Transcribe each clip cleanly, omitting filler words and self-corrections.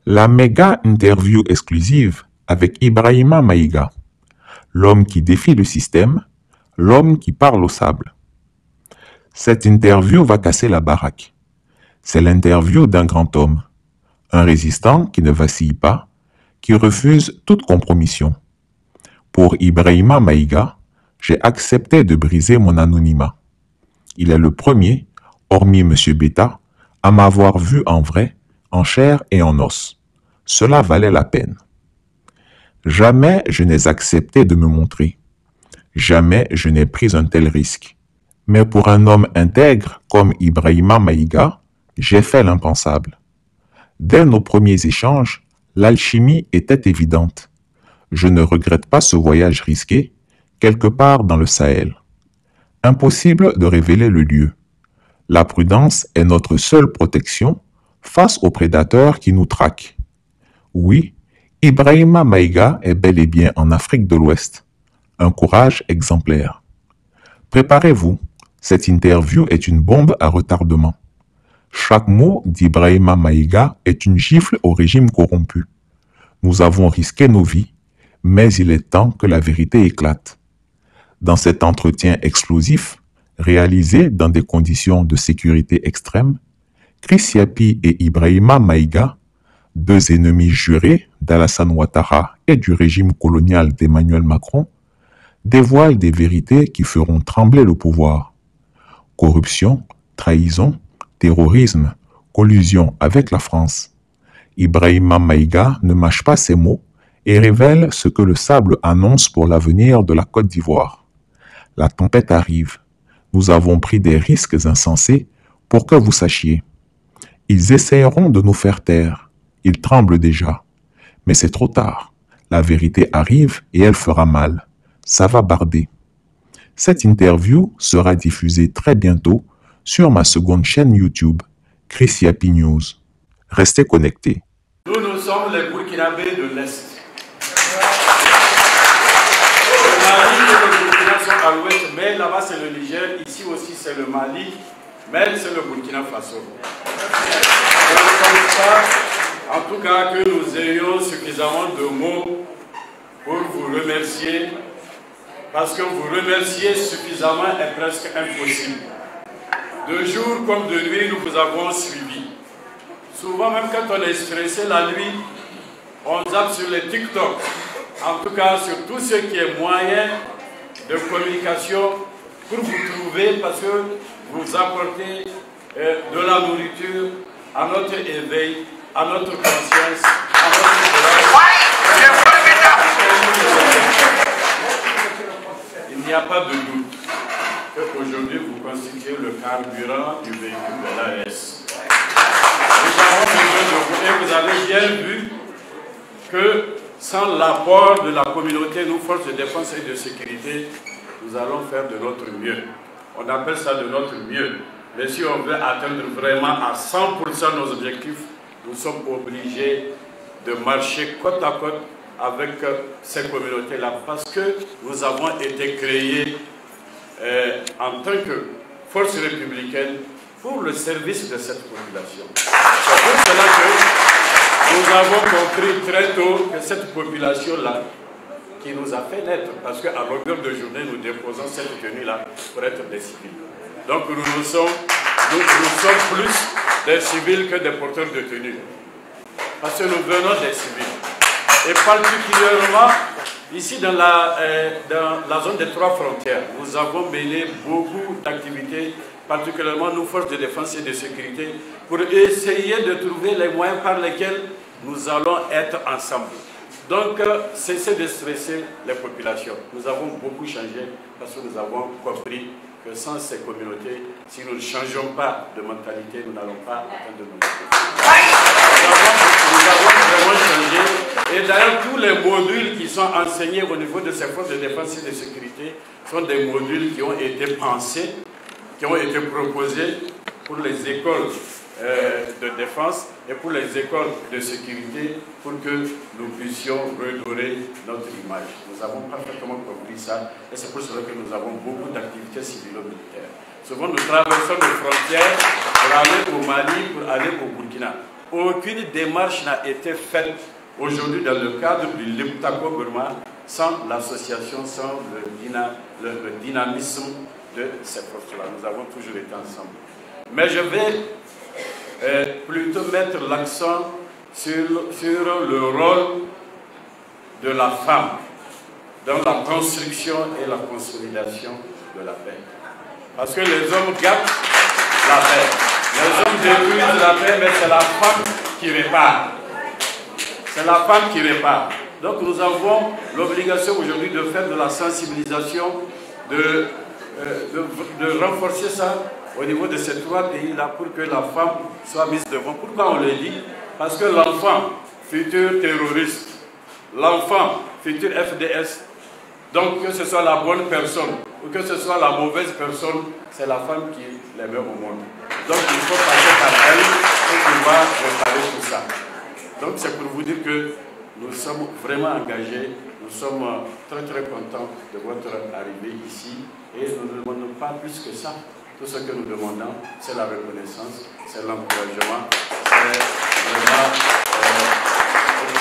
La méga interview exclusive avec Ibrahima Maïga, l'homme qui défie le système, l'homme qui parle au sable. Cette interview va casser la baraque. C'est l'interview d'un grand homme, un résistant qui ne vacille pas, qui refuse toute compromission. Pour Ibrahima Maïga, j'ai accepté de briser mon anonymat. Il est le premier, hormis M. Beta, à m'avoir vu en vrai, en chair et en os. Cela valait la peine. Jamais je n'ai accepté de me montrer. Jamais je n'ai pris un tel risque. Mais pour un homme intègre comme Ibrahima Maïga, j'ai fait l'impensable. Dès nos premiers échanges, l'alchimie était évidente. Je ne regrette pas ce voyage risqué, quelque part dans le Sahel. Impossible de révéler le lieu. La prudence est notre seule protection face aux prédateurs qui nous traquent. Oui, Ibrahima Maïga est bel et bien en Afrique de l'Ouest. Un courage exemplaire. Préparez-vous, cette interview est une bombe à retardement. Chaque mot d'Ibrahima Maïga est une gifle au régime corrompu. Nous avons risqué nos vies, mais il est temps que la vérité éclate. Dans cet entretien explosif, réalisé dans des conditions de sécurité extrême, Chris Yapi et Ibrahima Maïga, deux ennemis jurés d'Alassane Ouattara et du régime colonial d'Emmanuel Macron, dévoilent des vérités qui feront trembler le pouvoir. Corruption, trahison, terrorisme, collusion avec la France. Ibrahima Maïga ne mâche pas ses mots et révèle ce que le sable annonce pour l'avenir de la Côte d'Ivoire. La tempête arrive. Nous avons pris des risques insensés pour que vous sachiez. Ils essayeront de nous faire taire. Ils tremblent déjà. Mais c'est trop tard. La vérité arrive et elle fera mal. Ça va barder. Cette interview sera diffusée très bientôt sur ma seconde chaîne YouTube, Chris Yapi News. Restez connectés. Nous sommes les Burkinabés de l'Est. À l'ouest, mais là-bas c'est le Niger, ici aussi c'est le Mali, mais c'est le Burkina Faso. Je ne pense pas, en tout cas, que nous ayons suffisamment de mots pour vous remercier, parce que vous remercier suffisamment est presque impossible. De jour comme de nuit, nous vous avons suivis. Souvent, même quand on est stressé la nuit, on zappe sur les TikTok, en tout cas sur tout ce qui est moyen de communication pour vous trouver, parce que vous apportez de la nourriture à notre éveil, à notre conscience, à notre courage. Il n'y a pas de doute qu'aujourd'hui vous constituez le carburant du véhicule de l'AS. Nous avons besoin de vous et vous avez bien vu que sans l'apport de la communauté, nous, forces de défense et de sécurité, nous allons faire de notre mieux. On appelle ça de notre mieux. Mais si on veut atteindre vraiment à 100% nos objectifs, nous sommes obligés de marcher côte à côte avec ces communautés-là. Parce que nous avons été créés en tant que force républicaine pour le service de cette population. C'est pour cela que nous avons compris très tôt que cette population-là, qui nous a fait naître, parce qu'à longueur de journée, nous déposons cette tenue-là pour être des civils. Donc nous sommes plus des civils que des porteurs de tenue. Parce que nous venons des civils. Et particulièrement, ici dans la zone des trois frontières, nous avons mené beaucoup d'activités, particulièrement nos forces de défense et de sécurité, pour essayer de trouver les moyens par lesquels nous allons être ensemble. Donc, cessez de stresser les populations. Nous avons beaucoup changé parce que nous avons compris que sans ces communautés, si nous ne changeons pas de mentalité, nous n'allons pas atteindre nos objectifs. Nous avons vraiment changé. Et d'ailleurs, tous les modules qui sont enseignés au niveau de ces forces de défense et de sécurité sont des modules qui ont été pensés, qui ont été proposés pour les écoles de défense et pour les écoles de sécurité pour que nous puissions redorer notre image. Nous avons parfaitement compris ça et c'est pour cela que nous avons beaucoup d'activités civilo-militaires. Souvent nous traversons nos frontières pour aller au Mali, pour aller au Burkina. aucune démarche n'a été faite aujourd'hui dans le cadre du Limtako Burma sans l'association, sans le dynamisme de ces postes-là. Nous avons toujours été ensemble. Mais je vais plutôt mettre l'accent sur le rôle de la femme dans la construction et la consolidation de la paix. Parce que les hommes gâtent la paix. Les hommes détruisent la paix, mais c'est la femme qui répare. C'est la femme qui répare. Donc nous avons l'obligation aujourd'hui de faire de la sensibilisation, de renforcer ça au niveau de ces trois pays-là pour que la femme soit mise devant. Pourquoi on le dit? Parce que l'enfant, futur terroriste, l'enfant, futur FDS, donc que ce soit la bonne personne ou que ce soit la mauvaise personne, c'est la femme qui les met au monde. Donc il faut passer par elle pour pouvoir réparer tout ça. Donc c'est pour vous dire que nous sommes vraiment engagés, nous sommes très très contents de votre arrivée ici et nous ne demandons pas plus que ça. Tout ce que nous demandons, c'est la reconnaissance, c'est l'encouragement, c'est vraiment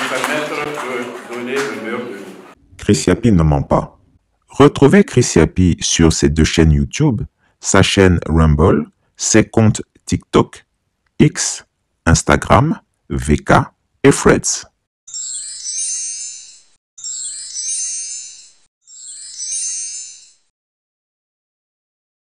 nous permettre de donner le meilleur de nous. Chris Yapi ne ment pas. Retrouvez Chris Yapi sur ses deux chaînes YouTube, sa chaîne Rumble, ses comptes TikTok, X, Instagram, VK et Threads.